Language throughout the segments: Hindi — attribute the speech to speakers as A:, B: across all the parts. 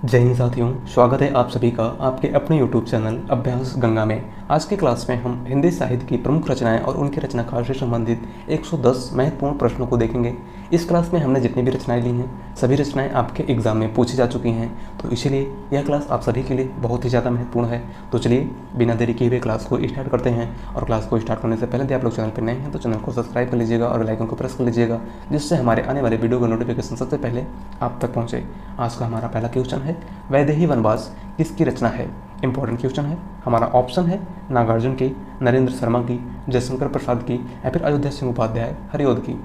A: जय हिंद साथियों, स्वागत है आप सभी का आपके अपने YouTube चैनल अभ्यास गंगा में। आज की क्लास में हम हिंदी साहित्य की प्रमुख रचनाएं और उनके रचनाकार से संबंधित 110 महत्वपूर्ण प्रश्नों को देखेंगे। इस क्लास में हमने जितनी भी रचनाएं ली हैं सभी रचनाएं आपके एग्जाम में पूछी जा चुकी हैं, तो इसीलिए यह क्लास आप सभी के लिए बहुत ही ज़्यादा महत्वपूर्ण है। तो चलिए बिना देरी किए हुए क्लास को स्टार्ट करते हैं। और क्लास को स्टार्ट करने से पहले यदि आप लोग चैनल पर नए हैं तो चैनल को सब्सक्राइब कर लीजिएगा और बेल आइकन को प्रेस कर लीजिएगा, जिससे हमारे आने वाले वीडियो का नोटिफिकेशन सबसे पहले आप तक पहुँचे। आज का हमारा पहला क्वेश्चन है, वैदेही वनवास किसकी रचना है? इंपॉर्टेंट क्वेश्चन है। हमारा ऑप्शन है नागार्जुन की, नरेंद्र शर्मा की, जयशंकर प्रसाद की या फिर अयोध्या सिंह उपाध्याय हरिऔध की।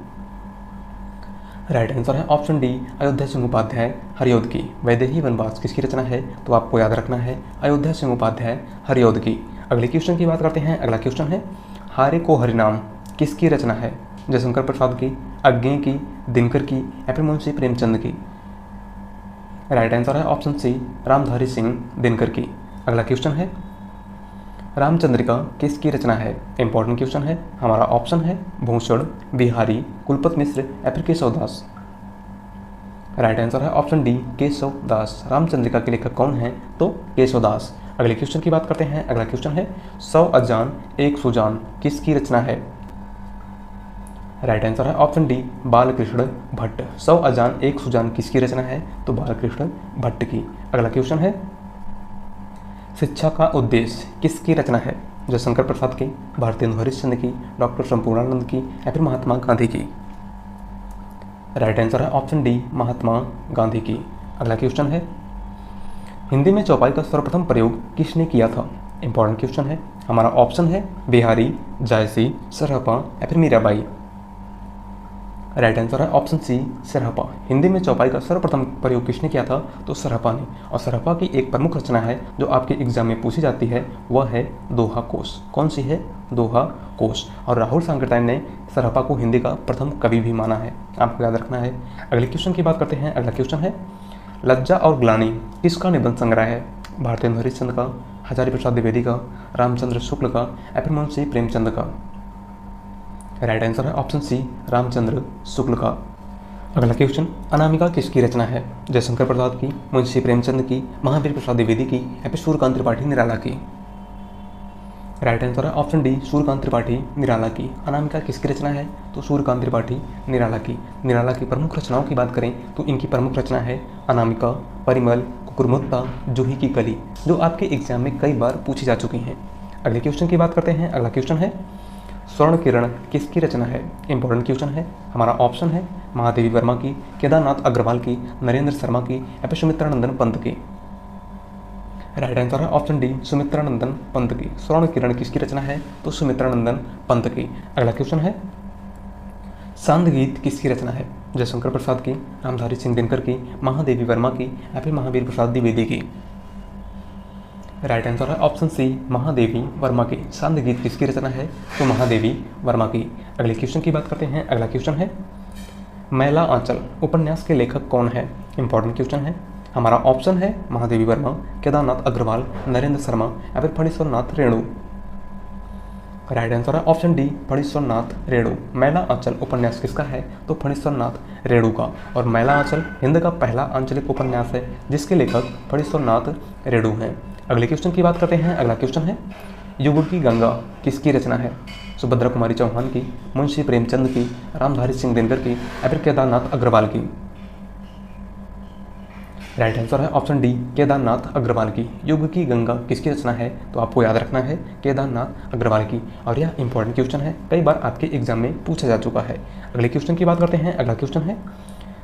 A: राइट आंसर है ऑप्शन डी, अयोध्या सिंह उपाध्याय हरिऔध की। वैदेही वनवास किसकी रचना है? तो आपको याद रखना है अयोध्या सिंह उपाध्याय हरिऔध की। अगले क्वेश्चन की बात करते हैं। अगला क्वेश्चन है, हारे को हरिनाम किसकी रचना है? जयशंकर प्रसाद की, अज्ञे की, दिनकर की या फिर मुंशी प्रेमचंद की। राइट आंसर है ऑप्शन सी, रामधारी सिंह दिनकर की। अगला क्वेश्चन है, रामचंद्रिका किसकी रचना है? इंपॉर्टेंट क्वेश्चन है। हमारा ऑप्शन है भूषण, बिहारी, कुलपत मिश्र या फिर केशवदास। राइट आंसर है ऑप्शन डी, केशवदास। रामचंद्रिका के लेखक कौन है? तो केशवदास। अगले क्वेश्चन की बात करते हैं। अगला क्वेश्चन है, 100 अजान एक सुजान किसकी रचना है? राइट आंसर है ऑप्शन डी, बालकृष्ण भट्ट। 100 अजान एक सुजान किसकी रचना है? तो बालकृष्ण भट्ट की। अगला क्वेश्चन है, शिक्षा का उद्देश्य किसकी रचना है? जयशंकर प्रसाद की, भारतेंदु हरिश्चंद्र की, डॉक्टर संपूर्णानंद की या फिर महात्मा गांधी की। राइट आंसर है ऑप्शन डी, महात्मा गांधी की। अगला क्वेश्चन है, हिंदी में चौपाई का सर्वप्रथम प्रयोग किसने किया था? इंपॉर्टेंट क्वेश्चन है। हमारा ऑप्शन है बिहारी, जायसी, सरहपा या फिर मीराबाई। राइट आंसर है ऑप्शन सी, सरहपा। हिंदी में चौपाई का सर्वप्रथम प्रयोग किसने किया था? तो सरहपा ने। और सरहपा की एक प्रमुख रचना है जो आपके एग्जाम में पूछी जाती है, वह है दोहा कोश। कौन सी है? दोहा कोश। और राहुल सांकृत्यायन ने सरहपा को हिंदी का प्रथम कवि भी माना है, आपको याद रखना है। अगले क्वेश्चन की बात करते हैं। अगला क्वेश्चन है, लज्जा और ग्लानि किसका निबंध संग्रह है? भारतेंदु हरिश्चंद्र का, हजारी प्रसाद द्विवेदी का, रामचंद्र शुक्ल का या फिर मुंशी प्रेमचंद का। राइट आंसर है ऑप्शन सी, रामचंद्र शुक्ल का। अगला क्वेश्चन, अनामिका किसकी रचना है? जयशंकर प्रसाद की, मुंशी प्रेमचंद की, महावीर प्रसाद द्विवेदी की या फिर सूर्यकांत त्रिपाठी निराला की। राइट आंसर है ऑप्शन डी, सूर्यकांत त्रिपाठी निराला की। अनामिका किसकी रचना है? तो सूर्यकांत त्रिपाठी निराला की। निराला की प्रमुख रचनाओं की बात करें तो इनकी प्रमुख रचना है अनामिका, परिमल, कुकुरमुत्ता, जूही की कली, जो आपके एग्जाम में कई बार पूछी जा चुकी हैं। अगले क्वेश्चन की बात करते हैं। अगला क्वेश्चन है, स्वर्ण किरण किसकी रचना है? इंपॉर्टेंट क्वेश्चन है। हमारा ऑप्शन है महादेवी वर्मा की, केदारनाथ अग्रवाल की, नरेंद्र शर्मा की या फिर सुमित्रानंदन पंत की। राइट आंसर है ऑप्शन डी, सुमित्रानंदन पंत की। स्वर्ण किरण किसकी रचना है? तो सुमित्रानंदन पंत की। अगला क्वेश्चन है, सांद गीत किसकी रचना है? जयशंकर प्रसाद की, रामधारी सिंह दिनकर की, महादेवी वर्मा की या फिर महावीर प्रसाद द्विवेदी की। राइट आंसर है ऑप्शन सी, महादेवी वर्मा की। सांद गीत किसकी रचना है? तो महादेवी वर्मा की। अगले क्वेश्चन की बात करते हैं। अगला क्वेश्चन है, मैला आंचल उपन्यास के लेखक कौन है? इंपॉर्टेंट क्वेश्चन है। हमारा ऑप्शन है महादेवी वर्मा, केदारनाथ अग्रवाल, नरेंद्र शर्मा या फिर फणीश्वर नाथ रेणु। राइट आंसर है ऑप्शन डी, फणीश्वर नाथ रेणु। मैला आंचल उपन्यास किसका है? तो फणीश्वर नाथ रेणु का। और मैला आंचल हिंद का पहला आंचलिक उपन्यास है जिसके लेखक फणीश्वर नाथ रेणु हैं। अगले क्वेश्चन की बात करते हैं। अगला क्वेश्चन है, युग की गंगा किसकी रचना है? सुभद्रा कुमारी चौहान की, मुंशी प्रेमचंद की, रामधारी सिंह दिनकर की या फिर केदारनाथ अग्रवाल की। राइट आंसर है ऑप्शन डी, केदारनाथ अग्रवाल की। युग की गंगा किसकी रचना है? तो आपको याद रखना है केदारनाथ अग्रवाल की। और यह इंपॉर्टेंट क्वेश्चन है, कई बार आपके एग्जाम में पूछा जा चुका है। अगले क्वेश्चन की बात करते हैं। अगला क्वेश्चन है,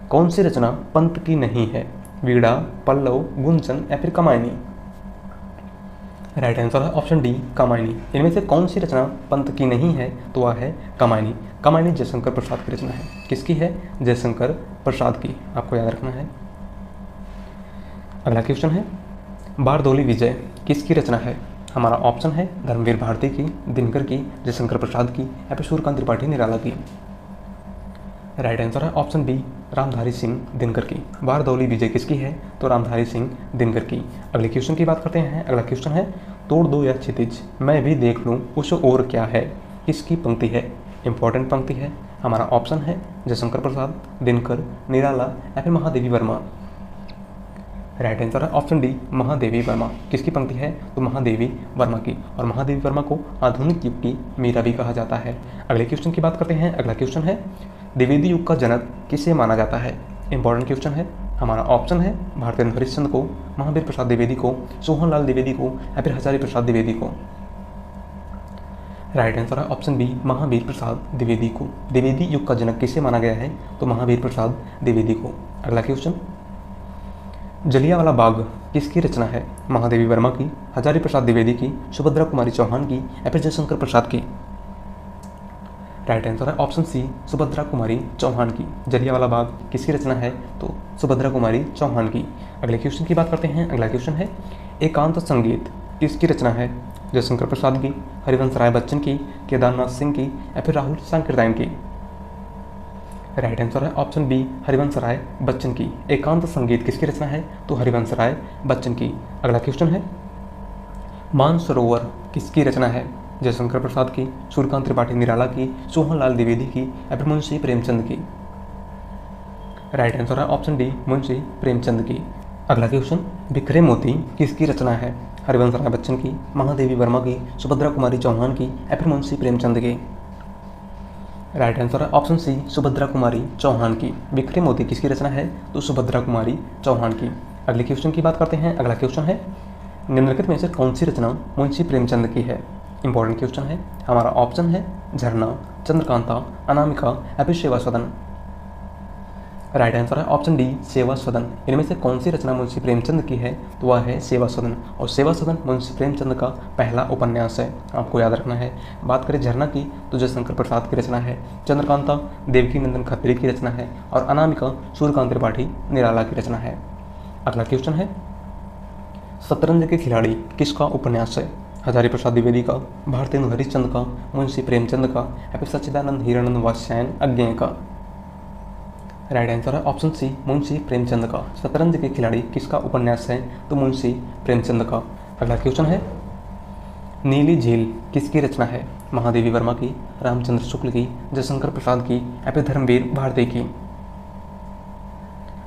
A: कौन सी रचना पंत की नहीं है? वीणा, पल्लव, गुंजन या फिर कमायनी। राइट आंसर है ऑप्शन डी, कमायनी। इनमें से कौन सी रचना पंत की नहीं है? तो वह है कमायनी। कमायनी जयशंकर प्रसाद की रचना है। किसकी है? जयशंकर प्रसाद की, आपको याद रखना है। अगला क्वेश्चन है, बारदौली विजय किसकी रचना है? हमारा ऑप्शन है धर्मवीर भारती की, दिनकर की, जयशंकर प्रसाद की या फिर सूर्यकांत त्रिपाठी निराला की। राइट आंसर है ऑप्शन बी, रामधारी सिंह दिनकर की। बारदौली विजय किसकी है? तो रामधारी सिंह दिनकर की। अगले क्वेश्चन की बात करते हैं। अगला क्वेश्चन है, तोड़ दो या क्षितिज मैं भी देख लूँ उस ओर क्या है, किसकी पंक्ति है? इंपॉर्टेंट पंक्ति है। हमारा ऑप्शन है जयशंकर प्रसाद, दिनकर, निराला या फिर महादेवी वर्मा। राइट आंसर है ऑप्शन डी, महादेवी वर्मा। किसकी पंक्ति है? तो महादेवी वर्मा की। और महादेवी वर्मा को आधुनिक युग की मीरा भी कहा जाता है। अगले क्वेश्चन की बात करते हैं। अगला क्वेश्चन है, द्विवेदी युग का जनक किसे माना जाता है? इंपॉर्टेंट क्वेश्चन है। हमारा ऑप्शन है भारतेंद्र हरिश्चंद्र को, महावीर प्रसाद द्विवेदी को, सोहनलाल द्विवेदी को या फिर हजारी प्रसाद द्विवेदी को। राइट आंसर है ऑप्शन बी, महावीर प्रसाद द्विवेदी को। द्विवेदी युग का जनक किसे माना गया है? तो महावीर प्रसाद द्विवेदी को। अगला क्वेश्चन, जलियांवाला बाग किसकी रचना है? महादेवी वर्मा की, हजारी प्रसाद द्विवेदी की, सुभद्रा कुमारी चौहान की या फिर जयशंकर प्रसाद की। राइट आंसर है ऑप्शन सी, सुभद्रा कुमारी चौहान की। जलियांवाला बाग किसकी रचना है? तो सुभद्रा कुमारी चौहान की। अगले क्वेश्चन की बात करते हैं। अगला क्वेश्चन है, एकांत संगीत किसकी रचना है? जयशंकर प्रसाद की, हरिवंश राय बच्चन की, केदारनाथ सिंह की या फिर राहुल सांकृत्यायन की। राइट आंसर है ऑप्शन बी, हरिवंश राय बच्चन की। एकांत संगीत किसकी रचना है? तो हरिवंश राय बच्चन की। अगला क्वेश्चन है, मानसरोवर किसकी रचना है? जयशंकर प्रसाद की, सूर्यकांत त्रिपाठी निराला की, सोहनलाल द्विवेदी की या फिर मुंशी प्रेमचंद की। राइट आंसर है ऑप्शन डी, मुंशी प्रेमचंद की। अगला क्वेश्चन, बिखरे मोती किसकी रचना है? हरिवंश राय बच्चन की, महादेवी वर्मा की, सुभद्रा कुमारी चौहान की या फिर मुंशी प्रेमचंद की। राइट आंसर है ऑप्शन सी, सुभद्रा कुमारी चौहान की। बिखरे मोती किसकी रचना है? तो सुभद्रा कुमारी चौहान की। अगले क्वेश्चन की बात करते हैं। अगला क्वेश्चन है, निम्नलिखित में से कौन सी रचना मुंशी प्रेमचंद की है? इंपॉर्टेंट क्वेश्चन है। हमारा ऑप्शन है झरना, चंद्रकांता, अनामिका या फिर सेवा सदन। राइट आंसर है ऑप्शन डी, सेवा सदन। इनमें से कौन सी रचना मुंशी प्रेमचंद की है? तो वह है सेवा सदन। और सेवा सदन मुंशी प्रेमचंद का पहला उपन्यास है, आपको याद रखना है। बात करें झरना की तो जयशंकर प्रसाद की रचना है, चंद्रकांता देवकी नंदन खत्री की रचना है और अनामिका सूर्यकांत त्रिपाठी निराला की रचना है। अगला क्वेश्चन है, शतरंज के खिलाड़ी किसका उपन्यास है? हजारी प्रसाद द्विवेदी का, भारतेंदु हरिश्चंद्र का, मुंशी प्रेमचंद का या फिर सच्चिदानंद हीरानंद वात्स्यायन अज्ञेय का। राइट आंसर है ऑप्शन सी, मुंशी प्रेमचंद का। शतरंज के खिलाड़ी किसका उपन्यास है? तो मुंशी प्रेमचंद का। अगला क्वेश्चन है, नीली झील किसकी रचना है? महादेवी वर्मा की, रामचंद्र शुक्ल की, जयशंकर प्रसाद की या फिर धर्मवीर भारती की।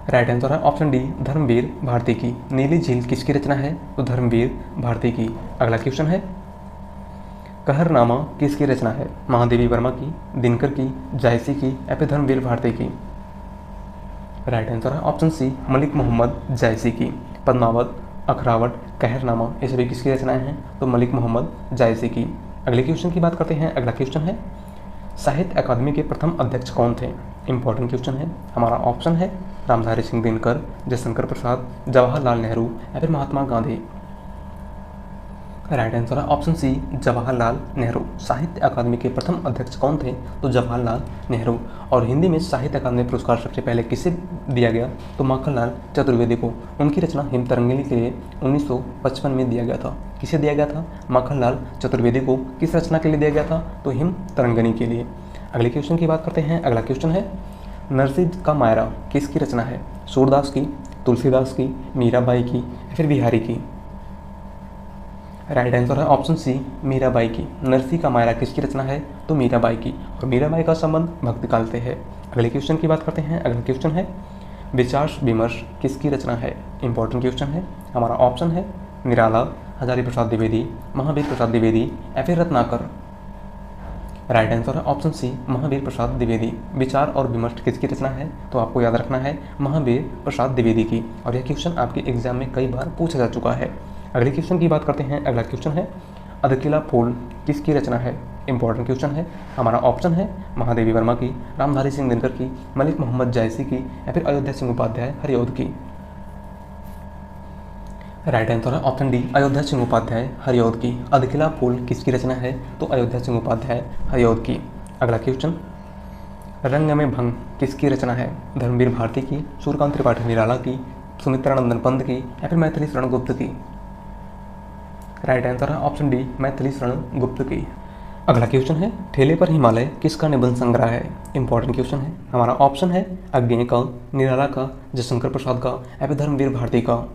A: राइट आंसर है ऑप्शन डी, धर्मवीर भारती की। नीली झील किसकी रचना है? तो धर्मवीर भारती की। अगला क्वेश्चन है, कहरनामा किसकी रचना है? महादेवी वर्मा की, दिनकर की, जायसी की या फिर धर्मवीर भारती की। राइट आंसर है ऑप्शन सी, मलिक मोहम्मद जायसी की। पद्मावत, अखरावट, कहरनामा ये सभी किसकी रचनाएं हैं? तो मलिक मोहम्मद जायसी की। अगले क्वेश्चन की बात करते हैं। अगला क्वेश्चन है, साहित्य अकादमी के प्रथम अध्यक्ष कौन थे? इंपॉर्टेंट क्वेश्चन है। हमारा ऑप्शन है रामधारी सिंह दिनकर, जयशंकर प्रसाद, जवाहरलाल नेहरू या फिर महात्मा गांधी। राइट आंसर है ऑप्शन सी, जवाहरलाल नेहरू। साहित्य अकादमी के प्रथम अध्यक्ष कौन थे? तो जवाहरलाल नेहरू। और हिंदी में साहित्य अकादमी पुरस्कार सबसे पहले किसे दिया गया? तो माखनलाल चतुर्वेदी को। उनकी रचना हिमतरंगिणी के लिए 1955 में दिया गया था। किसे दिया गया था? माखनलाल चतुर्वेदी को। किस रचना के लिए दिया गया था? तो हिमतरंगिणी के लिए। अगले क्वेश्चन की बात करते हैं। अगला क्वेश्चन है, नरसिंह का मायरा किसकी रचना है? सूरदास की, तुलसीदास की, मीराबाई की या फिर बिहारी की। राइट आंसर है ऑप्शन सी, मीराबाई की। नरसिंह का मायरा किसकी रचना है? तो मीराबाई की। और मीराबाई का संबंध भक्ति काल से है। अगले क्वेश्चन की बात करते हैं। अगला क्वेश्चन है, विचार विमर्श किसकी रचना है? इंपॉर्टेंट क्वेश्चन है। हमारा ऑप्शन है निराला, हजारी प्रसाद द्विवेदी, महावीर प्रसाद द्विवेदी या फिर रत्नाकर। राइट आंसर है ऑप्शन सी, महावीर प्रसाद द्विवेदी। विचार और विमर्श किसकी रचना है? तो आपको याद रखना है महावीर प्रसाद द्विवेदी की। और यह क्वेश्चन आपके एग्जाम में कई बार पूछा जा चुका है। अगले क्वेश्चन की बात करते हैं। अगला क्वेश्चन है, अधकिला फूल किसकी रचना है? इंपॉर्टेंट क्वेश्चन है। हमारा ऑप्शन है महादेवी वर्मा की, रामधारी सिंह दिनकर की, मलिक मोहम्मद जायसी की या फिर अयोध्या सिंह उपाध्याय हरिऔध की। राइट आंसर है ऑप्शन डी, अयोध्या सिंह उपाध्याय हरिऔध की। अधकिला फूल किसकी रचना है? तो अयोध्या सिंह उपाध्याय हरिऔध की। अगला क्वेश्चन, रंग में भंग किसकी रचना है? धर्मवीर भारती की, सूर्यकांत त्रिपाठी निराला की, सुमित्रानंदन पंत की या फिर मैथिली शरण गुप्त की। राइट आंसर है ऑप्शन डी, मैथिली शरण गुप्त की। अगला क्वेश्चन है, ठेले पर हिमालय किसका निबंध संग्रह है? इंपॉर्टेंट क्वेश्चन है। हमारा ऑप्शन है अज्ञेय का, निराला का, जयशंकर प्रसाद का या फिर धर्मवीर भारती का।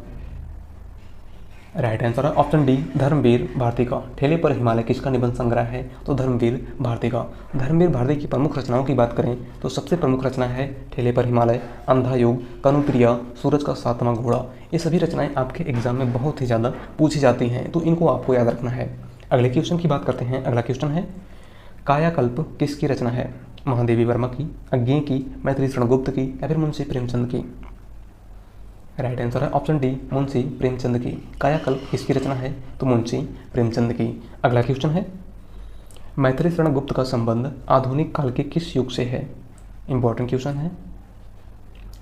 A: राइट आंसर है ऑप्शन डी, धर्मवीर भारती का। ठेले पर हिमालय किसका निबंध संग्रह है? तो धर्मवीर भारती का। धर्मवीर भारती की प्रमुख रचनाओं की बात करें तो सबसे प्रमुख रचना है ठेले पर हिमालय, अंधा युग, कनुप्रिया, सूरज का सातवां घोड़ा। ये सभी रचनाएं आपके एग्जाम में बहुत ही ज़्यादा पूछी जाती हैं, तो इनको आपको याद रखना है। अगले क्वेश्चन की बात करते हैं। अगला क्वेश्चन है, कायाकल्प किसकी रचना है? महादेवी वर्मा की, अज्ञे की, मैथिली शरण गुप्त की या फिर मुंशी प्रेमचंद की? राइट आंसर है ऑप्शन डी, मुंशी प्रेमचंद की। कायाकल्प किसकी रचना है? तो मुंशी प्रेमचंद की। अगला क्वेश्चन है, मैथिली शरण गुप्त का संबंध आधुनिक काल के किस युग से है? इंपॉर्टेंट क्वेश्चन है।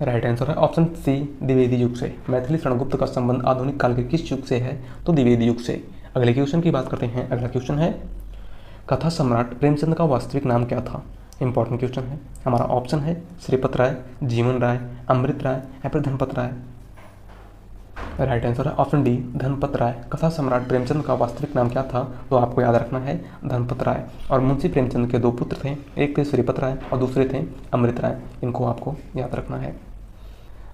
A: राइट आंसर है ऑप्शन सी, द्विवेदी युग से। मैथिली शरण गुप्त का संबंध आधुनिक काल के किस युग से है? तो द्विवेदी युग से। अगले क्वेश्चन की बात करते हैं। अगला क्वेश्चन है, कथा सम्राट प्रेमचंद का वास्तविक नाम क्या था? इंपॉर्टेंट क्वेश्चन है। हमारा ऑप्शन है श्रीपत राय, जीवन राय, अमृत राय या फिर धनपत राय? राइट आंसर है ऑप्शन डी, धनपत राय। कथा सम्राट प्रेमचंद का वास्तविक नाम क्या था? तो आपको याद रखना है धनपत राय। और मुंशी प्रेमचंद के दो पुत्र थे, एक थे श्रीपत राय और दूसरे थे अमृत राय। इनको आपको याद रखना है।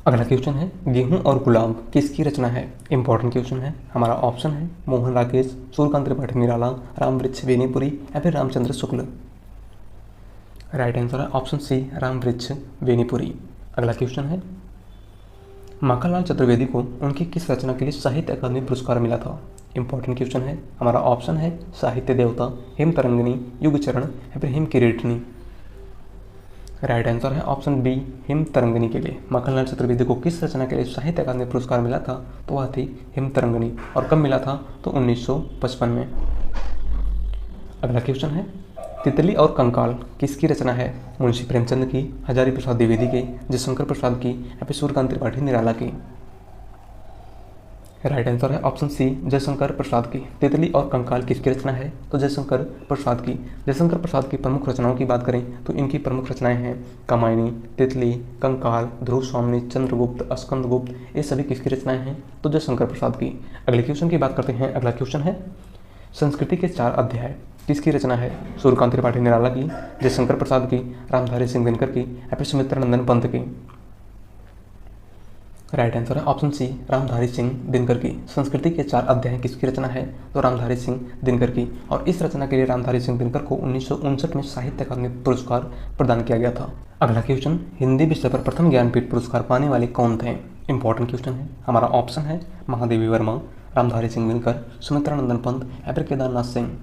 A: अगला क्वेश्चन है, गेहूं और गुलाब किसकी रचना है? इंपॉर्टेंट क्वेश्चन है। हमारा ऑप्शन है मोहन राकेश, सूर्यकांत त्रिपाठी निराला, रामवृक्ष बेनीपुरी या फिर रामचंद्र शुक्ल? राइट आंसर है ऑप्शन सी, रामवृक्ष बेनीपुरी। अगला क्वेश्चन है, माखनलाल चतुर्वेदी को उनकी किस रचना के लिए साहित्य अकादमी पुरस्कार मिला था? इंपॉर्टेंट क्वेश्चन है। हमारा ऑप्शन है साहित्य देवता, हेम तरंगिणी, युग चरण या फिर हेम किरीटनी? राइट आंसर है ऑप्शन बी, हेम तरंगिणी के लिए। माखनलाल चतुर्वेदी को किस रचना के लिए साहित्य अकादमी पुरस्कार मिला था? तो वह थी हेम तरंगिणी। और कब मिला था? तो 1955 में। अगला क्वेश्चन है, तितली और कंकाल किसकी रचना है? मुंशी प्रेमचंद की, हजारी प्रसाद द्विवेदी के, जयशंकर प्रसाद की या फिर सूर्यकांत त्रिपाठी निराला की? राइट आंसर है ऑप्शन सी, जयशंकर प्रसाद की। तितली और कंकाल किसकी रचना है? तो जयशंकर प्रसाद की। जयशंकर प्रसाद की प्रमुख रचनाओं की बात करें तो इनकी प्रमुख रचनाएं हैं कामायनी, तितली, कंकाल, ध्रुव स्वामी, चंद्रगुप्त, स्कंदगुप्त। ये सभी किसकी रचनाएं हैं? तो जयशंकर प्रसाद की। अगले क्वेश्चन की बात करते हैं। अगला क्वेश्चन है, संस्कृति के 4 अध्याय किसकी रचना है? सूर्यकांत त्रिपाठी निराला की, जयशंकर प्रसाद की, रामधारी सिंह दिनकर की या फिर सुमित्रानंदन पंत की? राइट आंसर है ऑप्शन सी, रामधारी सिंह दिनकर की। संस्कृति के 4 अध्याय किसकी रचना है? तो रामधारी सिंह दिनकर की। और इस रचना के लिए रामधारी सिंह दिनकर को 1959 में साहित्य अकादमी पुरस्कार प्रदान किया गया था। अगला क्वेश्चन, हिंदी विषय पर प्रथम ज्ञानपीठ पुरस्कार पाने वाले कौन थे? इंपॉर्टेंट क्वेश्चन है। हमारा ऑप्शन है महादेवी वर्मा, रामधारी सिंह दिनकर, सुमित्रानंदन पंत या फिर केदारनाथ सिंह?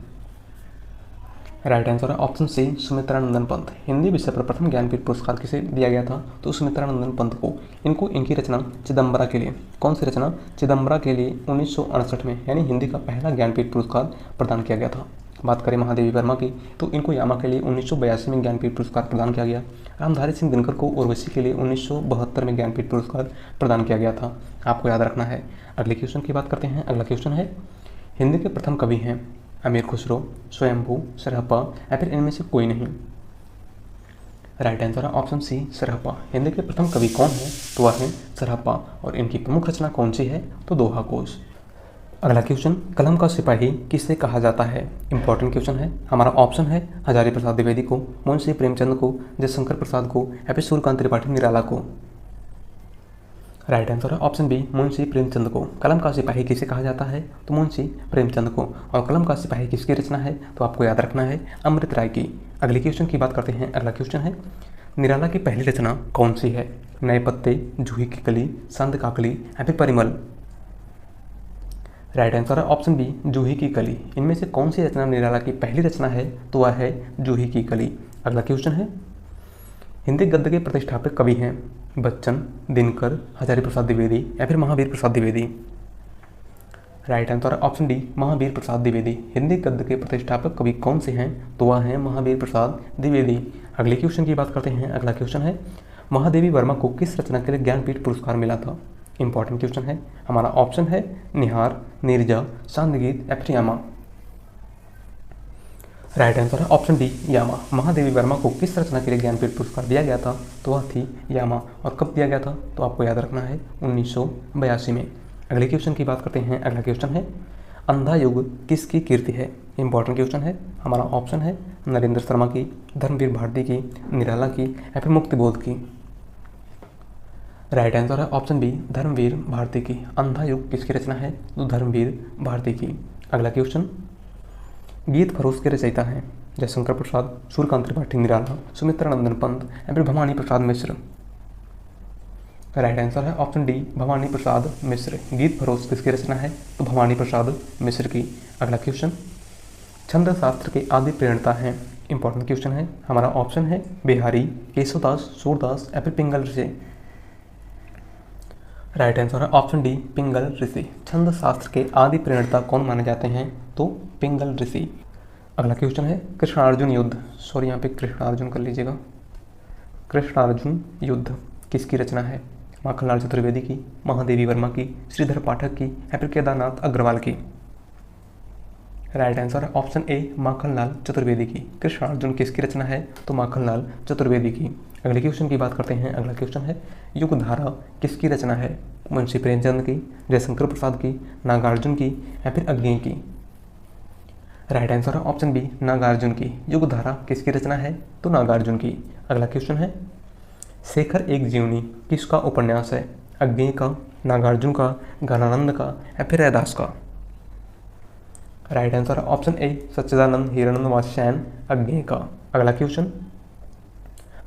A: राइट आंसर है ऑप्शन सी, सुमित्रानंदन पंत। हिंदी विषय पर प्रथम ज्ञानपीठ पुरस्कार किसे दिया गया था? तो सुमित्रानंदन पंत को। इनको इनकी रचना चिदम्बरा के लिए, कौन सी रचना? चिदम्बरा के लिए 1968 में, यानी हिंदी का पहला ज्ञानपीठ पुरस्कार प्रदान किया गया था। बात करें महादेवी वर्मा की तो इनको यामा के लिए 1982 में ज्ञानपीठ पुरस्कार प्रदान किया गया। रामधारी सिंह दिनकर को उर्वशी के लिए 1972 में ज्ञानपीठ पुरस्कार प्रदान किया गया था। आपको याद रखना है। अगले क्वेश्चन की बात करते हैं। अगला क्वेश्चन है, हिंदी के प्रथम कवि हैं अमीर खुसरो, स्वयंभू, सरहप्पा या फिर इनमें से कोई नहीं? राइट आंसर है ऑप्शन सी, सरहप्पा। हिंदी के प्रथम कवि कौन है? तो वह है सरहप्पा। और इनकी प्रमुख रचना कौन सी है? तो दोहा कोश। अगला क्वेश्चन, कलम का सिपाही किसे कहा जाता है? इंपॉर्टेंट क्वेश्चन है। हमारा ऑप्शन है हजारी प्रसाद द्विवेदी को, मुंशी प्रेमचंद को, जयशंकर प्रसाद को या फिर सूर्यकांत त्रिपाठी निराला को? राइट आंसर है ऑप्शन बी, मुंशी प्रेमचंद को। कलम का सिपाही किसे कहा जाता है? तो मुंशी प्रेमचंद को। और कलम का सिपाही किसकी रचना है? तो आपको याद रखना है अमृत राय की। अगले क्वेश्चन की बात करते हैं। अगला क्वेश्चन है, निराला की पहली रचना कौन सी है? नए पत्ते, जूही की कली, संत काकली या फिर परिमल? राइट आंसर है ऑप्शन बी, जूही की कली। इनमें से कौन सी रचना निराला की पहली रचना है? तो वह है जूही की कली। अगला क्वेश्चन है, हिंदी गद्य के प्रतिष्ठापक कवि हैं बच्चन, दिनकर, हजारी प्रसाद द्विवेदी या फिर महावीर प्रसाद द्विवेदी? राइट आंसर है ऑप्शन डी, महावीर प्रसाद द्विवेदी। हिंदी गद्य के प्रतिष्ठापक कवि कौन से हैं? तो वह हैं महावीर प्रसाद द्विवेदी। अगले क्वेश्चन की बात करते हैं। अगला क्वेश्चन है, महादेवी वर्मा को किस रचना के लिए ज्ञानपीठ पुरस्कार मिला था? इंपॉर्टेंट क्वेश्चन है। हमारा ऑप्शन है निहार, नीरजा, सांदगीत या फिर यामा? राइट आंसर है ऑप्शन डी, यामा। महादेवी वर्मा को किस रचना के लिए ज्ञानपीठ पुरस्कार दिया गया था? तो वह थी यामा। और कब दिया गया था? तो आपको याद रखना है 1982 में। अगले क्वेश्चन की बात करते हैं। अगला क्वेश्चन है, अंधा युग किसकी कीर्ति है? इंपॉर्टेंट क्वेश्चन है। हमारा ऑप्शन है नरेंद्र शर्मा की, धर्मवीर भारती की, निराला की या फिर मुक्तिबोध की? राइट आंसर है ऑप्शन बी, धर्मवीर भारती की। अंधा युग किसकी रचना है? तो धर्मवीर भारती की। अगला क्वेश्चन, गीत फरोश के रचयिता हैं जयशंकर प्रसाद, सूर्यकांत त्रिपाठी निराला, सुमित्रा नंदन पंत या फिर भवानी प्रसाद मिश्र। राइट आंसर है ऑप्शन डी, भवानी प्रसाद मिश्र। गीत फरोश किसकी रचना है? तो भवानी प्रसाद मिश्र की। अगला क्वेश्चन, छंद शास्त्र के आदि प्रेरणता हैं। इंपॉर्टेंट क्वेश्चन है। हमारा ऑप्शन है बिहारी, केशवदास, सूरदास या फिर पिंगल ऋषि। राइट आंसर है ऑप्शन डी, पिंगल ऋषि। छंद शास्त्र के आदि प्रेरणता कौन माने जाते हैं? तो पिंगल ऋषि। अगला क्वेश्चन है कृष्णार्जुन युद्ध, सॉरी यहाँ पे कृष्णार्जुन कर लीजिएगा। कृष्णार्जुन युद्ध किसकी रचना है? माखनलाल चतुर्वेदी की, महादेवी वर्मा की, श्रीधर पाठक की या फिर केदारनाथ अग्रवाल की। राइट आंसर है ऑप्शन ए, माखनलाल चतुर्वेदी की। कृष्णार्जुन किसकी रचना है? तो माखनलाल चतुर्वेदी की। अगले क्वेश्चन की बात करते हैं। अगला क्वेश्चन है युगधारा किसकी रचना है? मुंशी प्रेमचंद की, जयशंकर प्रसाद की, नागार्जुन की या फिर अग्नि की। राइट आंसर है ऑप्शन बी, नागार्जुन की। युगधारा किसकी रचना है? तो नागार्जुन की। अगला क्वेश्चन है शेखर एक जीवनी किसका उपन्यास है? अग्नि का, नागार्जुन का, घनानंद का या फिर रैदास का। राइट आंसर है ऑप्शन ए, सच्चिदानंद हिरानंद वात्स्यायन अग्नि का। अगला क्वेश्चन,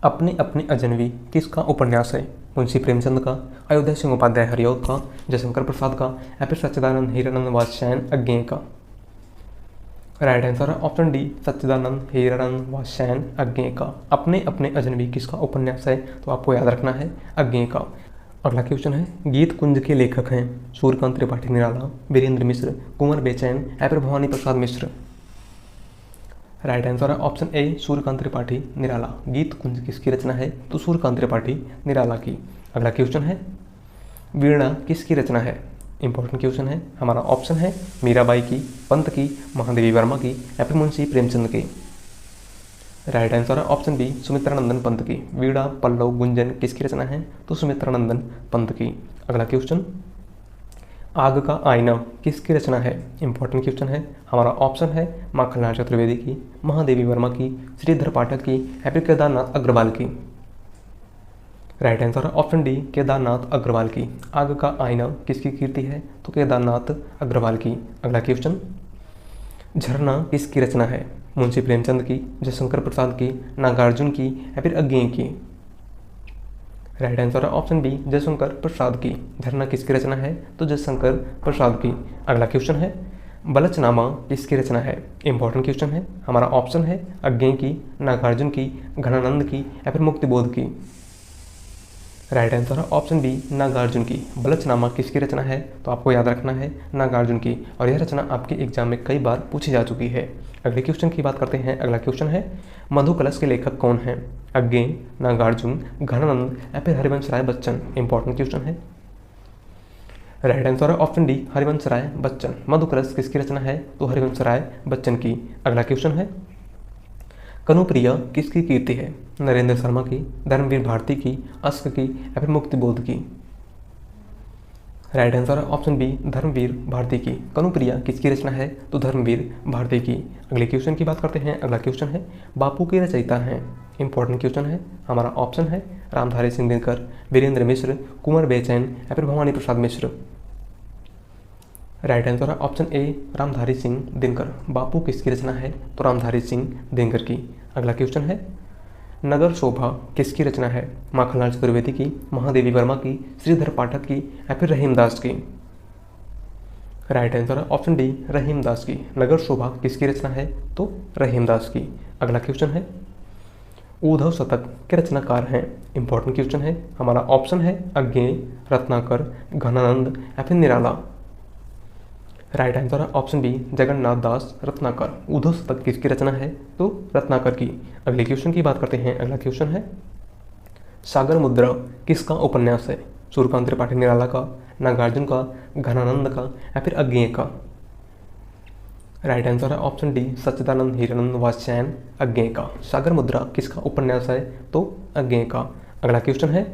A: अपनी अपनी अजनबी किसका उपन्यास है? मुंशी प्रेमचंद का, अयोध्या सिंह उपाध्याय हरिऔध का, जयशंकर प्रसाद का या फिर सच्चिदानंद हिरानंद वात्स्यायन अग्नि का। राइट आंसर है ऑप्शन डी, सच्चिदानंद हिरानंद वात्स्यायन अग्नि का। अपने अपने अजनबी किसका उपन्यास है? तो आपको याद रखना है अग्नि का। अगला क्वेश्चन है गीत कुंज के लेखक हैं सूर्यकांत त्रिपाठी निराला, वीरेंद्र मिश्र, कुंवर बेचैन या फिर भवानी प्रसाद मिश्र। राइट आंसर है ऑप्शन ए, सूर्यकांत त्रिपाठी निराला। गीत कुंज किसकी रचना है? तो सूर्यकांत त्रिपाठी निराला की। अगला क्वेश्चन है वीणा किसकी रचना है? इंपॉर्टेंट क्वेश्चन है। हमारा ऑप्शन है मीराबाई की, पंत की, महादेवी वर्मा की या फिर मुंशी प्रेमचंद की। राइट आंसर है ऑप्शन बी, सुमित्रा नंदन पंत की। वीणा, पल्लव, गुंजन किसकी रचना है? तो सुमित्रा नंदन पंत की। अगला क्वेश्चन, आग का आईना किसकी रचना है? इंपॉर्टेंट क्वेश्चन है। हमारा ऑप्शन है माखनलाल चतुर्वेदी की, महादेवी वर्मा की, श्रीधर पाठक की या फिर केदारनाथ अग्रवाल की। राइट आंसर है ऑप्शन डी, केदारनाथ अग्रवाल की। आग का आईना किसकी कीर्ति है? तो केदारनाथ अग्रवाल की। अगला क्वेश्चन, झरना किसकी रचना है? मुंशी प्रेमचंद की, जयशंकर प्रसाद की, नागार्जुन की या फिर अग्नि की। राइट आंसर है ऑप्शन बी, जयशंकर प्रसाद की। झरना किसकी रचना है? तो जयशंकर प्रसाद की। अगला क्वेश्चन है बलचनामा किसकी रचना है? इंपॉर्टेंट क्वेश्चन है। हमारा ऑप्शन है अग्नि की, नागार्जुन की, घनानंद की या फिर मुक्तिबोध की। राइट आंसर है ऑप्शन बी, नागार्जुन की। बलचनामा किसकी रचना है? तो आपको याद रखना है नागार्जुन की, और यह रचना आपके एग्जाम में कई बार पूछी जा चुकी है। अगले क्वेश्चन की बात करते हैं। अगला क्वेश्चन है मधुकलश के लेखक कौन हैं? अग्नि, नागार्जुन, घनानंद या फिर हरिवंश राय बच्चन। इंपॉर्टेंट क्वेश्चन है। राइट आंसर है ऑप्शन डी, हरिवंश राय बच्चन। मधुकलश किसकी रचना है? तो हरिवंश राय बच्चन की। अगला क्वेश्चन है कनुप्रिया किसकी कीर्ति है? नरेंद्र शर्मा की, धर्मवीर भारती की, अश्क की या फिर मुक्तिबोध की। राइट आंसर है ऑप्शन बी, धर्मवीर भारती की। कनुप्रिया किसकी रचना है? तो धर्मवीर भारती की। अगले क्वेश्चन की बात करते हैं। अगला क्वेश्चन है बापू के रचयिता हैं। इंपॉर्टेंट क्वेश्चन है। हमारा ऑप्शन है रामधारी सिंह दिनकर, वीरेंद्र मिश्र, कुंवर बेचैन या फिर भवानी प्रसाद मिश्र। राइट आंसर है ऑप्शन ए, रामधारी सिंह दिनकर। बापू किसकी रचना है? तो रामधारी सिंह दिनकर की। अगला क्वेश्चन है नगर शोभा किसकी रचना है? माखनलाल चतुर्वेदी की, महादेवी वर्मा की, श्रीधर पाठक की या फिर रहीमदास की। राइट आंसर है ऑप्शन डी, रहीमदास की। नगर शोभा किसकी रचना है? तो रहीमदास की। अगला क्वेश्चन है उद्धव शतक के रचनाकार हैं। इंपॉर्टेंट क्वेश्चन है। हमारा ऑप्शन है अग्नि, रत्नाकर, घनानंद या फिर निराला। राइट आंसर है ऑप्शन बी, जगन्नाथ दास रत्नाकर। उद्धव शतक किसकी रचना है? तो रत्नाकर की। अगले क्वेश्चन की बात करते हैं। अगला क्वेश्चन है सागर मुद्रा किसका उपन्यास है? सूर्यकांत त्रिपाठी निराला का, नागार्जुन का, घनानंद का या फिर अग्नि का। राइट आंसर है ऑप्शन डी, सच्चिदानंद हिरानंद वात्स्यायन अग्नि का। सागर मुद्रा किसका उपन्यास है? तो अग्नि का। अगला क्वेश्चन है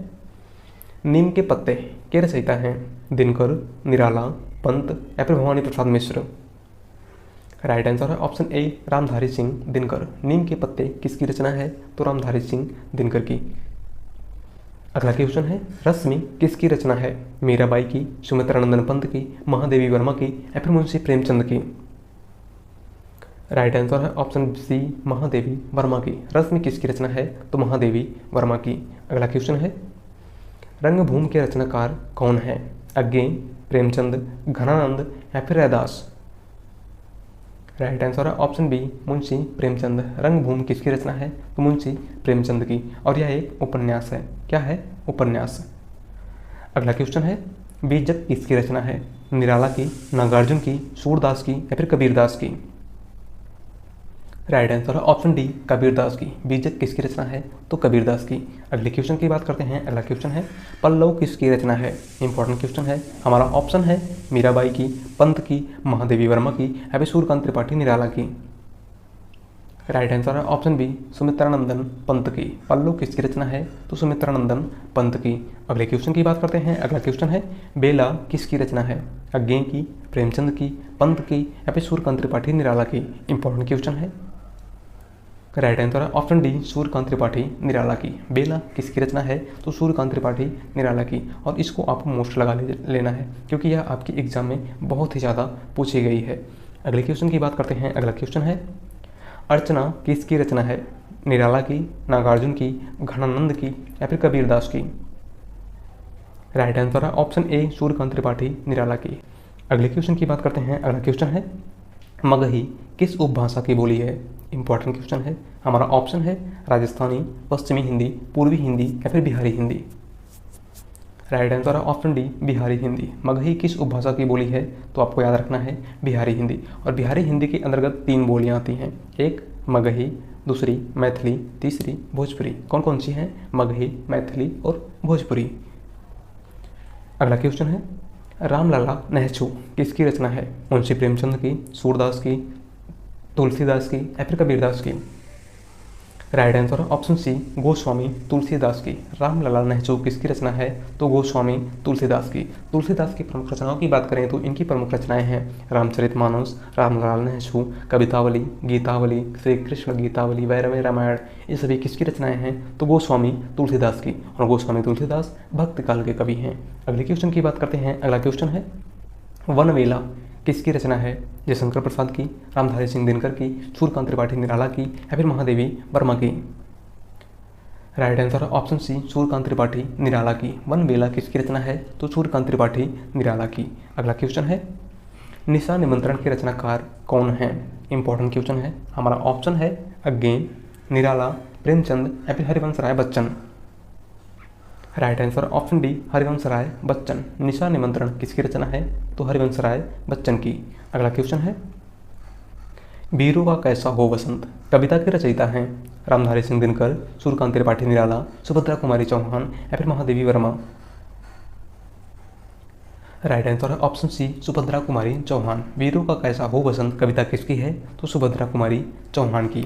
A: नीम के पत्ते के रचयिता हैं? दिनकर, निराला, पंत या फिर भवानी प्रसाद मिश्र। राइट आंसर है ऑप्शन ए, रामधारी सिंह दिनकर। नीम के पत्ते किसकी रचना है? तो रामधारी सिंह दिनकर की। अगला क्वेश्चन है, रश्मि किसकी रचना है? मीराबाई की, सुमित्रानंदन पंत की, महादेवी वर्मा की या फिर मुंशी प्रेमचंद की? राइट आंसर है ऑप्शन सी, महादेवी वर्मा की। रश्मि किसकी रचना है? तो महादेवी वर्मा की। अगला क्वेश्चन है, रंगभूमि के रचनाकार कौन है? अज्ञे, प्रेमचंद, घनानंद या फिर रैदास? राइट आंसर है ऑप्शन बी, मुंशी प्रेमचंद। रंगभूमि किसकी रचना है? तो मुंशी प्रेमचंद की, और यह एक उपन्यास है। क्या है? उपन्यास। अगला क्वेश्चन है, बीजक किसकी रचना है? निराला की, नागार्जुन की, सूरदास की या फिर कबीरदास की? राइट आंसर है ऑप्शन डी, कबीरदास की। बीजक किसकी रचना है? तो कबीरदास की। अगले क्वेश्चन की बात करते हैं। अगला क्वेश्चन है, पल्लव किसकी रचना है? इंपॉर्टेंट क्वेश्चन है। हमारा ऑप्शन है मीराबाई की, पंत की, महादेवी वर्मा की या फिर सूर्यकांत त्रिपाठी निराला की? राइट आंसर है ऑप्शन बी, सुमित्रानंदन पंत की। पल्लव किसकी रचना है? तो सुमित्रानंदन पंत की। अगले क्वेश्चन की बात करते हैं। अगला क्वेश्चन है, बेला किसकी रचना है? अज्ञे की, प्रेमचंद की, पंत की या फिर सूर्यकांत त्रिपाठी निराला की? इंपॉर्टेंट क्वेश्चन है। राइट आंसर है ऑप्शन डी, सूर्यकांत त्रिपाठी निराला की। बेला किसकी रचना है? तो सूर्यकांत त्रिपाठी निराला की। और इसको आपको मोस्ट लगा लेना है, क्योंकि यह आपकी एग्जाम में बहुत ही ज़्यादा पूछी गई है। अगले क्वेश्चन की बात करते हैं। अगला क्वेश्चन है, अर्चना किसकी रचना है? निराला की, नागार्जुन की, घनानंद की या फिर कबीरदास की? राइट आंसर है ऑप्शन ए, सूर्यकांत त्रिपाठी निराला की। अगले क्वेश्चन की बात करते हैं। अगला क्वेश्चन है, मगही किस उपभाषा की बोली है? इंपॉर्टेंट क्वेश्चन है। हमारा ऑप्शन है राजस्थानी, पश्चिमी हिंदी, पूर्वी हिंदी या फिर बिहारी हिंदी? राइट आंसर है ऑप्शन डी, बिहारी हिंदी। मगही किस उपभाषा की बोली है? तो आपको याद रखना है बिहारी हिंदी। और बिहारी हिंदी के अंतर्गत 3 बोलियां आती हैं, एक मगही, दूसरी मैथिली, तीसरी भोजपुरी। कौन कौन सी हैं? मगही, मैथिली और भोजपुरी। अगला क्वेश्चन है, रामलला नेहचू किसकी रचना है? मुंशी प्रेमचंद की, सूरदास की, तुलसीदास की या फिर कबीरदास की? राइट आंसर है ऑप्शन सी, गोस्वामी तुलसीदास की। रामलला नेहचू किसकी रचना है? तो गोस्वामी तुलसीदास की। तुलसीदास की प्रमुख रचनाओं की बात करें तो इनकी प्रमुख रचनाएं हैं रामचरितमानस, रामलला नेहचू, कवितावली, गीतावली, श्री कृष्ण गीतावली, वैरवी रामायण। ये सभी किसकी रचनाएं हैं? तो गोस्वामी तुलसीदास की। और गोस्वामी तुलसीदास भक्त काल के कवि हैं। अगले क्वेश्चन की बात करते हैं। अगला क्वेश्चन है, वनवेला किसकी रचना है? जयशंकर प्रसाद की, रामधारी सिंह दिनकर की, सूर्यकांत त्रिपाठी निराला की या फिर महादेवी वर्मा की? राइट आंसर है ऑप्शन सी, सूर्यकांत त्रिपाठी निराला की। वनवेला किसकी रचना है? तो सूर्यकांत त्रिपाठी निराला की। अगला क्वेश्चन है, निशा निमंत्रण के रचनाकार कौन है? इंपॉर्टेंट क्वेश्चन है। हमारा ऑप्शन है अज्ञे, निराला, प्रेमचंद या फिर Harivansh Rai Bachchan? Right answer option D, Harivansh Rai Bachchan. Nisha Nimantran किसकी रचना है? तो हरिवंश राय बच्चन की। अगला क्वेश्चन है, वीरों का कैसा हो वसंत कविता के रचयिता हैं? रामधारी सिंह दिनकर, सूर्यकांत त्रिपाठी निराला, सुभद्रा कुमारी चौहान या फिर महादेवी वर्मा? राइट आंसर है ऑप्शन सी, सुभद्रा कुमारी चौहान। वीरों का कैसा हो वसंत कविता किसकी है? तो सुभद्रा कुमारी चौहान की।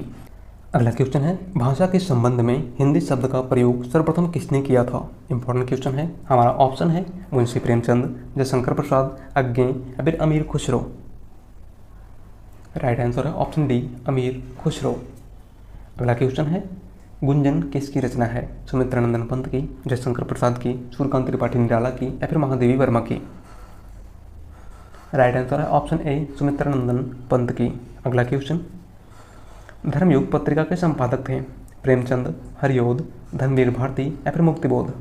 A: अगला क्वेश्चन है, भाषा के संबंध में हिंदी शब्द का प्रयोग सर्वप्रथम किसने किया था? इंपॉर्टेंट क्वेश्चन है। हमारा ऑप्शन है मुंशी प्रेमचंद, जयशंकर प्रसाद, अज्ञे या फिर अमीर खुसरो? राइट आंसर है ऑप्शन डी, अमीर खुसरो। अगला क्वेश्चन है, गुंजन किसकी रचना है? सुमित्रानंदन पंत की, जयशंकर प्रसाद की, सूर्यकांत त्रिपाठी निराला की या फिर महादेवी वर्मा की? राइट आंसर है ऑप्शन ए, सुमित्रानंदन पंत की। अगला क्वेश्चन, धर्मयुग पत्रिका के संपादक थे? प्रेमचंद, हरिओद, धर्मवीर भारती या फिर मुक्तिबोध?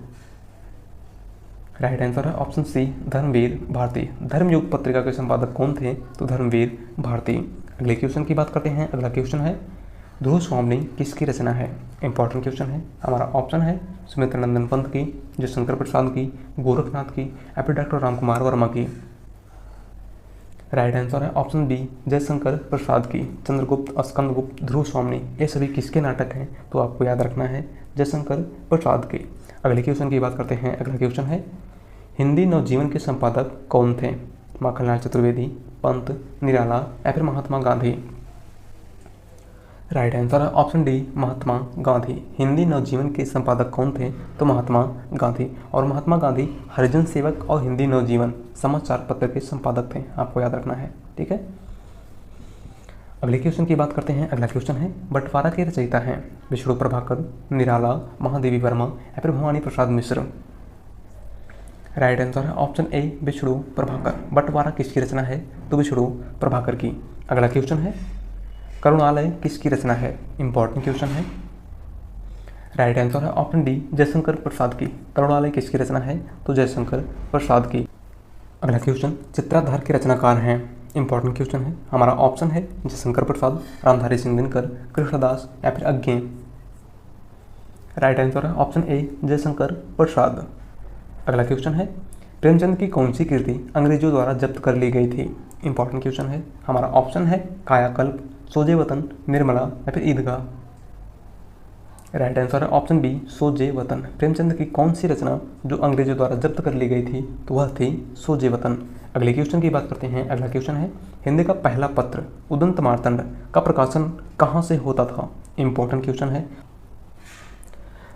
A: राइट आंसर है ऑप्शन सी, धर्मवीर भारती। धर्मयुग पत्रिका के संपादक कौन थे? तो धर्मवीर भारती। अगले क्वेश्चन की बात करते हैं। अगला क्वेश्चन है, ध्रुव स्वामिनी किसकी रचना है? इंपॉर्टेंट क्वेश्चन है। हमारा ऑप्शन है सुमित्रानंदन पंत की, जयशंकर प्रसाद की, गोरखनाथ की या फिर डॉक्टर रामकुमार वर्मा की? राइट आंसर है ऑप्शन बी, जयशंकर प्रसाद की। चंद्रगुप्त, स्कंदगुप्त, ध्रुव स्वामिनी ये सभी किसके नाटक हैं? तो आपको याद रखना है जयशंकर प्रसाद के। अगले क्वेश्चन की बात करते हैं। अगला क्वेश्चन है, हिंदी नवजीवन के संपादक कौन थे? माखनलाल चतुर्वेदी, पंत, निराला या फिर महात्मा गांधी? राइट आंसर है ऑप्शन डी, महात्मा गांधी। हिंदी नवजीवन के संपादक कौन थे? तो महात्मा गांधी। और महात्मा गांधी हरिजन सेवक और हिंदी नवजीवन समाचार पत्र के संपादक थे, आपको याद रखना है। ठीक है। अगले क्वेश्चन की बात करते हैं। अगला क्वेश्चन है, बंटवारा के रचयिता हैं विष्णु प्रभाकर, निराला, महादेवी वर्मा या फिर भवानी प्रसाद मिश्र। राइट आंसर है ऑप्शन ए विष्णु प्रभाकर। बंटवारा किसकी रचना है? तो विष्णु प्रभाकर की। अगला क्वेश्चन है, करुणालय किसकी रचना है? इंपॉर्टेंट क्वेश्चन है। राइट आंसर है ऑप्शन डी जयशंकर प्रसाद की। करुणालय किसकी रचना है? तो जयशंकर प्रसाद की। अगला क्वेश्चन, चित्राधार के रचनाकार हैं। इंपॉर्टेंट क्वेश्चन है। हमारा ऑप्शन है जयशंकर प्रसाद, रामधारी सिंह दिनकर, कृष्णदास या फिर अज्ञे। राइट आंसर है ऑप्शन ए जयशंकर प्रसाद। अगला क्वेश्चन है, प्रेमचंद की कौन सी कृति अंग्रेजों द्वारा जब्त कर ली गई थी? इंपॉर्टेंट क्वेश्चन है। हमारा ऑप्शन है कायाकल्प, सोजे वतन, निर्मला या फिर ईदगाह। राइट आंसर है ऑप्शन बी सोजे वतन। प्रेमचंद की कौन सी रचना जो अंग्रेजों द्वारा जब्त कर ली गई थी? तो वह थी सोजे वतन। अगले क्वेश्चन की बात करते हैं। अगला क्वेश्चन है, हिंदी का पहला पत्र उदंत मार्तंड का प्रकाशन कहाँ से होता था? इंपॉर्टेंट क्वेश्चन है।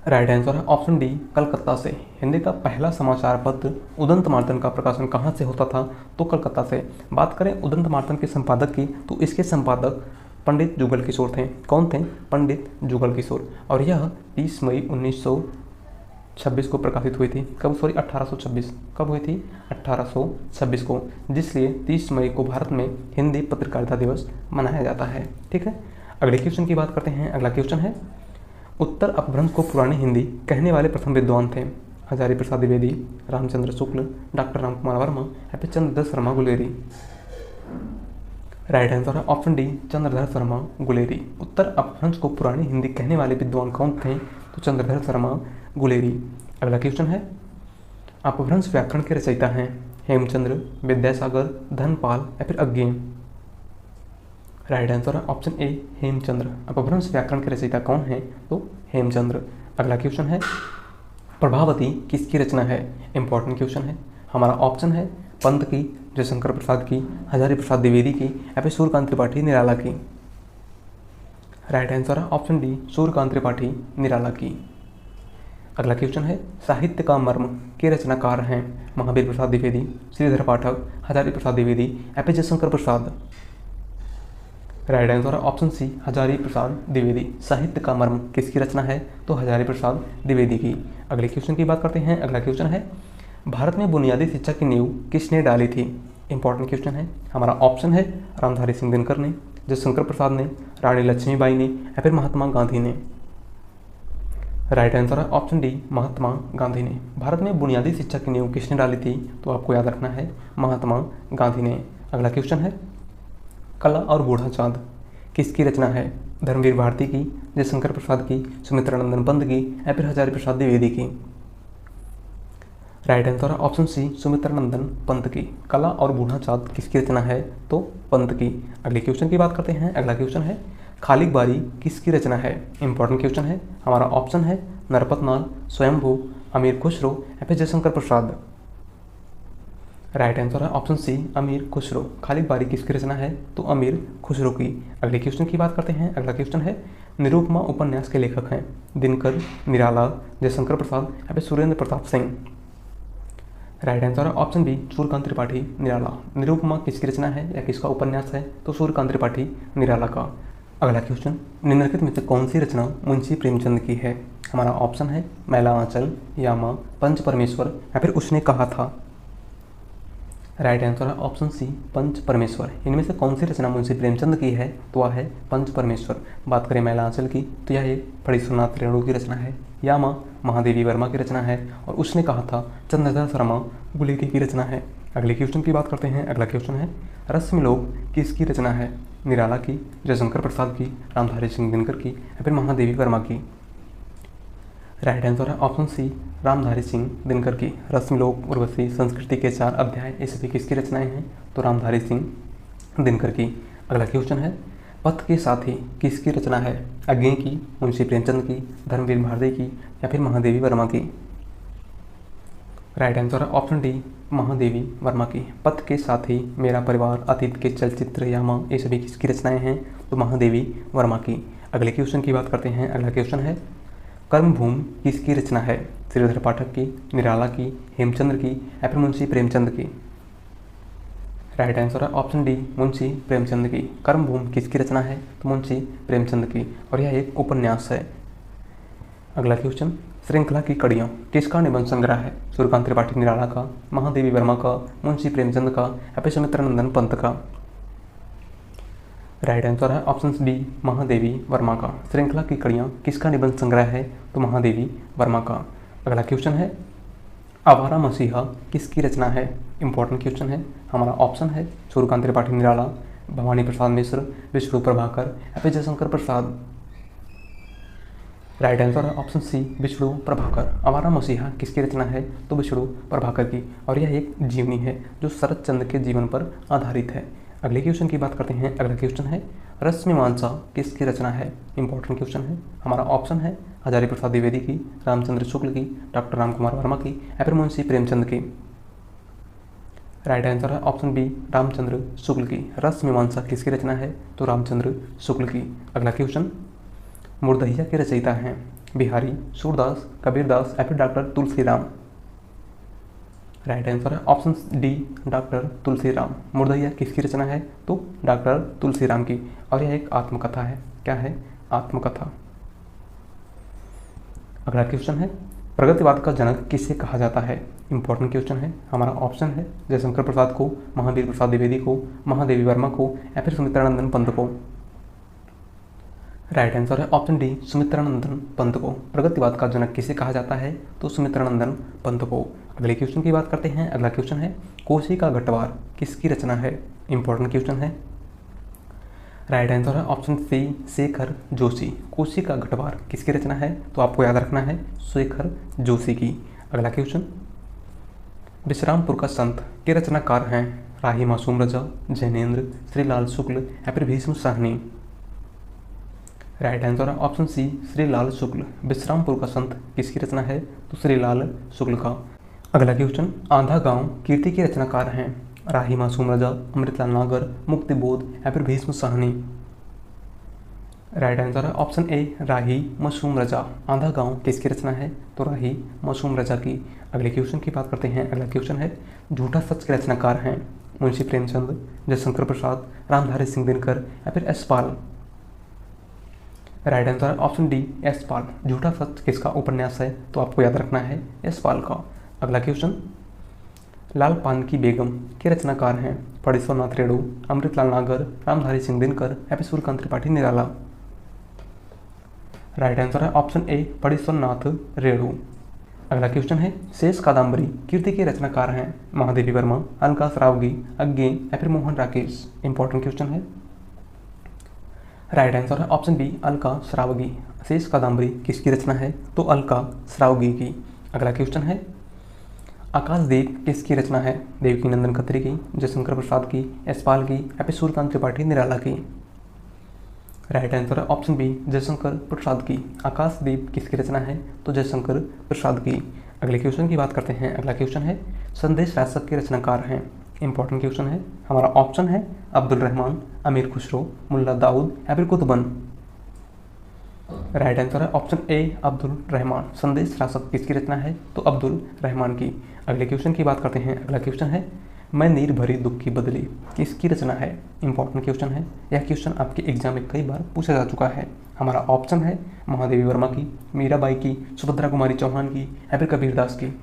A: राइट आंसर है ऑप्शन डी कलकत्ता से। हिंदी का पहला समाचार पत्र उदंत मार्तंड का प्रकाशन कहाँ से होता था? तो कलकत्ता से। बात करें उदंत मार्तंड के संपादक की, तो इसके संपादक पंडित जुगल किशोर थे। कौन थे? पंडित जुगल किशोर। और यह 30 मई 1926 को प्रकाशित हुई थी। कब? सॉरी 1826। कब हुई थी? 1826 को, जिसलिए 30 मई को भारत में हिंदी पत्रकारिता दिवस मनाया जाता है। ठीक है। अगले क्वेश्चन की बात करते हैं। अगला क्वेश्चन है, उत्तर अपभ्रंश को पुरानी हिंदी कहने वाले प्रथम विद्वान थे? हजारी प्रसाद द्विवेदी, रामचंद्र शुक्ल, डॉक्टर रामकुमार वर्मा या फिर चंद्रधर शर्मा गुलेरी। राइट आंसर है ऑप्शन डी चंद्रधर शर्मा गुलेरी। उत्तर अपभ्रंश को पुरानी हिंदी कहने वाले विद्वान कौन थे? तो चंद्रधर शर्मा गुलेरी। अगला क्वेश्चन है, अपभ्रंश व्याकरण के रचयिता हैं हेमचंद्र, विद्यासागर, धनपाल या फिर अज्ञे। राइट आंसर है ऑप्शन ए हेमचंद्र। अपभ्रंश व्याकरण के रचयिता कौन है? तो हेमचंद्र। अगला क्वेश्चन है, प्रभावती किसकी रचना है? इंपॉर्टेंट क्वेश्चन है। हमारा ऑप्शन है पंत की, जयशंकर प्रसाद की, हजारी प्रसाद द्विवेदी की या फिर सूर्यकांत त्रिपाठी निराला की। राइट आंसर है ऑप्शन डी सूर्यकांत त्रिपाठी निराला की। अगला क्वेश्चन है, साहित्य का मर्म के रचनाकार हैं महावीर प्रसाद द्विवेदी, श्रीधर पाठक, हजारी प्रसाद द्विवेदी या फिर जयशंकर प्रसाद। राइट आंसर है ऑप्शन सी हजारी प्रसाद द्विवेदी। साहित्य का मर्म किसकी रचना है? तो हजारी प्रसाद द्विवेदी की। अगले क्वेश्चन की बात करते हैं। अगला क्वेश्चन है, भारत में बुनियादी शिक्षा की नींव किसने डाली थी? इंपॉर्टेंट क्वेश्चन है। हमारा ऑप्शन है रामधारी सिंह दिनकर ने, जयशंकर प्रसाद ने, रानी लक्ष्मीबाई ने या फिर महात्मा गांधी ने। राइट आंसर है ऑप्शन डी महात्मा गांधी ने। भारत में बुनियादी शिक्षा की नींव किसने डाली थी? तो आपको याद रखना है महात्मा गांधी ने। अगला क्वेश्चन है, कला और बूढ़ा चाँद किसकी रचना है? धर्मवीर भारती की, जयशंकर प्रसाद की, सुमित्रानंदन पंत की या फिर हजारी प्रसाद द्विवेदी की। राइट आंसर है ऑप्शन सी सुमित्रानंदन पंत की। कला और बूढ़ा चाँद किसकी रचना है? तो पंत की। अगले क्वेश्चन की बात करते हैं। अगला क्वेश्चन है, खालिक बारी किसकी रचना है? इंपॉर्टेंट क्वेश्चन है। हमारा ऑप्शन है नरपतनाल, स्वयंभू, अमीर खुसरो या फिर जयशंकर प्रसाद। राइट आंसर है ऑप्शन सी अमीर खुसरो। खालिक बारी किसकी रचना है? तो अमीर खुसरो की। अगले क्वेश्चन की बात करते हैं। अगला क्वेश्चन है, निरुपमा उपन्यास के लेखक हैं दिनकर, निराला, जयशंकर प्रसाद या फिर सुरेंद्र प्रताप सिंह। राइट आंसर है ऑप्शन बी सूर्यकांत त्रिपाठी निराला। निरुपमा किसकी रचना है या किसका उपन्यास है? तो सूर्यकांत त्रिपाठी निराला का। अगला क्वेश्चन, निम्नलिखित में से कौन सी रचना मुंशी प्रेमचंद की है? हमारा ऑप्शन है मैला आंचल, यामा, पंच परमेश्वर या फिर उसने कहा था। राइट आंसर है ऑप्शन सी पंच परमेश्वर। इनमें से कौन सी रचना मुंशी प्रेमचंद की है? तो वह है पंच परमेश्वर। बात करें मैला आंचल की, तो यह एक फणीश्वरनाथ रेणु की रचना है। यामा महादेवी वर्मा की रचना है और उसने कहा था चंद्रधर शर्मा गुलेरी की रचना है। अगले क्वेश्चन की बात करते हैं। अगला क्वेश्चन है, रस्मलोक किसकी रचना है? निराला की, जयशंकर प्रसाद की, रामधारी सिंह दिनकर की या फिर महादेवी वर्मा की। राइट आंसर है ऑप्शन सी रामधारी सिंह दिनकर की। रस्मलोक, उर्वशी, संस्कृति के 4 अध्याय, ये सभी किसकी रचनाएं हैं? तो रामधारी सिंह दिनकर की। अगला क्वेश्चन है, पथ के साथी किसकी रचना है? अज्ञे की, मुंशी प्रेमचंद की, धर्मवीर भारती की या फिर महादेवी वर्मा की। राइट आंसर है ऑप्शन डी महादेवी वर्मा की। पथ के साथी, मेरा परिवार, अतीत के चलचित्र, यामा, ये सभी किसकी रचनाएं हैं? तो महादेवी वर्मा की। अगले क्वेश्चन की बात करते हैं। अगला क्वेश्चन है, कर्मभूमि किसकी रचना है? श्रीधर पाठक की, निराला की, हेमचंद्र की या फिर मुंशी प्रेमचंद की। राइट आंसर है ऑप्शन डी, मुंशी प्रेमचंद की। कर्मभूमि किसकी रचना है? तो मुंशी प्रेमचंद की, और यह एक उपन्यास है। अगला क्वेश्चन, श्रृंखला की कड़ियाँ किसका निबंध संग्रह है? सूर्यकांत त्रिपाठी निराला का, महादेवी वर्मा का, मुंशी प्रेमचंद का, या फिर सुमित्रानंदन पंत का? राइट आंसर है ऑप्शन डी, महादेवी वर्मा का। श्रृंखला की कड़ियाँ किसका निबंध संग्रह है? तो महादेवी वर्मा का। अगला क्वेश्चन है, आवारा मसीहा किसकी रचना है? इंपॉर्टेंट क्वेश्चन है। हमारा ऑप्शन है सूर्यकांत त्रिपाठी निराला, भवानी प्रसाद मिश्र, विष्णु प्रभाकर, या फिर जयशंकर प्रसाद? राइट आंसर है ऑप्शन सी, विष्णु प्रभाकर। आवारा मसीहा किसकी रचना है? तो विष्णु प्रभाकर की, और यह एक जीवनी है जो शरत चंद्र के जीवन पर आधारित है। अगले क्वेश्चन की बात करते हैं। अगला क्वेश्चन है, रश्मिमांसा किसकी रचना है? इंपॉर्टेंट क्वेश्चन है। हमारा ऑप्शन है हजारी प्रसाद द्विवेदी की, रामचंद्र शुक्ल की, डॉक्टर रामकुमार वर्मा की, या फिर मुंशी प्रेमचंद की? राइट आंसर है ऑप्शन बी, रामचंद्र शुक्ल की। रश्मिमांसा किसकी रचना है? तो रामचंद्र शुक्ल की। अगला क्वेश्चन, मुर्दहिया के रचयिता हैं बिहारी, सूरदास, कबीरदास, या फिर डॉक्टर तुलसीराम? राइट आंसर है ऑप्शन डी, डॉक्टर तुलसीराम। मुर्दहिया किसकी रचना है? तो डॉक्टर तुलसीराम की, और यह एक आत्मकथा है। क्या है? आत्मकथा। अगला क्वेश्चन है, प्रगतिवाद का जनक किसे कहा जाता है? इंपॉर्टेंट क्वेश्चन है। हमारा ऑप्शन है जयशंकर प्रसाद को, महावीर प्रसाद द्विवेदी को, महादेवी वर्मा को, या फिर सुमित्रानंदन पंत को? राइट आंसर है ऑप्शन डी, सुमित्रानंदन पंत को। प्रगतिवाद का जनक किसे कहा जाता है? तो सुमित्रानंदन पंत को। अगले क्वेश्चन की बात करते हैं। अगला क्वेश्चन है, कोसी का गटवार किसकी रचना है? इंपॉर्टेंट क्वेश्चन है। राइट आंसर है ऑप्शन सी, शेखर जोशी। कोसी का गटवार किसकी रचना है? तो आपको याद रखना है शेखर जोशी की। अगला क्वेश्चन, विश्रामपुर का संत के रचनाकार हैं राही मासूम रजा, जैनेन्द्र, श्रीलाल शुक्ल, या फिर भीष्म साहनी? राइट आंसर है ऑप्शन सी, श्रीलाल शुक्ल। विश्रामपुर का संत किसकी रचना है? तो श्रीलाल शुक्ल का। अगला क्वेश्चन, आधा गांव कीर्ति के रचनाकार हैं राही मासूम रजा, अमृतलाल नागर, मुक्तिबोध, या फिर भीष्म साहनी? राइट आंसर है ऑप्शन ए, राही मासूम रजा। आधा गांव किसकी रचना है? तो राही मासूम रजा की। अगले क्वेश्चन की बात करते हैं। अगला क्वेश्चन है, झूठा सच के रचनाकार हैं मुंशी प्रेमचंद, जयशंकर प्रसाद, रामधारी सिंह दिनकर, या फिर यशपाल? राइट आंसर है ऑप्शन डी, यशपाल। झूठा सच किसका उपन्यास है? तो आपको याद रखना है यशपाल का। अगला क्वेश्चन, लाल पान की बेगम के रचनाकार हैं फणीश्वरनाथ रेणु, अमृतलाल नागर, रामधारी सिंह दिनकर, या फिर सूर्यकांत त्रिपाठी निराला? राइट आंसर है ऑप्शन ए, फणीश्वरनाथ रेणु। अगला क्वेश्चन है, शेष कादम्बरी कीर्ति के रचनाकार हैं महादेवी वर्मा, अलका श्रावगी, अज्ञे, या फिर मोहन राकेश? इंपॉर्टेंट क्वेश्चन है। राइट आंसर है ऑप्शन बी, अलका श्रावगी। शेष कादम्बरी किसकी रचना है? तो अलका श्रावगी की। अगला क्वेश्चन है, आकाशदीप किसकी रचना है? देवकी नंदन खत्री की, जयशंकर प्रसाद की, यशपाल की, या फिर सूर्यकांत त्रिपाठी निराला की? राइट आंसर है ऑप्शन बी, जयशंकर प्रसाद की। आकाशदीप किसकी रचना है? तो जयशंकर प्रसाद की। अगले क्वेश्चन की बात करते हैं। अगला क्वेश्चन है, संदेश राशक के रचनाकार हैं। इंपॉर्टेंट क्वेश्चन है। हमारा ऑप्शन है अब्दुल रहमान, अमीर खुसरो, मुल्ला दाऊद, या फिर कुतुबन? राइट आंसर है ऑप्शन ए, अब्दुल रहमान। संदेश राशक किसकी रचना है? तो अब्दुल रहमान की। अगले क्वेश्चन की बात करते हैं। अगला क्वेश्चन है, मैं नीर भरी दुख की बदली किसकी रचना है? इंपॉर्टेंट क्वेश्चन है। यह क्वेश्चन आपके एग्जाम में कई बार पूछा जा चुका है। हमारा ऑप्शन है महादेवी वर्मा की, मीराबाई की, सुभद्रा कुमारी चौहान की, या फिर कबीरदास की?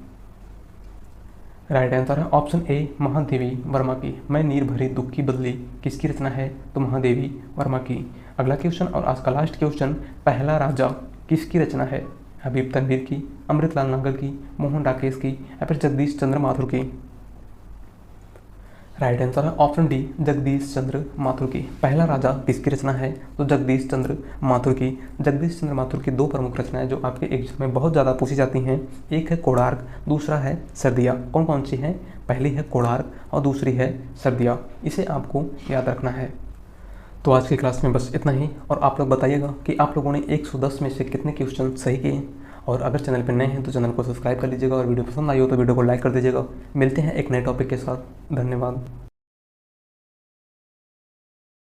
A: राइट आंसर है ऑप्शन ए, महादेवी वर्मा की। मैं नीर भरी दुख की बदली किसकी रचना है? तो महादेवी वर्मा की। अगला क्वेश्चन और आज का लास्ट क्वेश्चन, पहला राजा किसकी रचना है? हबीब तनवीर की, अमृतलाल नागर की, मोहन राकेश की, या फिर जगदीश चंद्र माथुर की? राइट आंसर है ऑप्शन डी, जगदीश चंद्र माथुर की। पहला राजा किसकी रचना है? तो जगदीश चंद्र माथुर की। जगदीश चंद्र माथुर की दो प्रमुख रचनाएं जो आपके एग्जाम में बहुत ज़्यादा पूछी जाती हैं, एक है कोणार्क, दूसरा है सर्दिया। कौन कौन सी हैं? पहली है कोणार्क और दूसरी है सर्दिया। इसे आपको याद रखना है। तो आज की क्लास में बस इतना ही, और आप लोग बताइएगा कि आप लोगों ने 110 में से कितने क्वेश्चन सही किए। और अगर चैनल पर नए हैं तो चैनल को सब्सक्राइब कर लीजिएगा, और वीडियो पसंद आई हो तो वीडियो को लाइक कर दीजिएगा। मिलते हैं एक नए टॉपिक के साथ। धन्यवाद।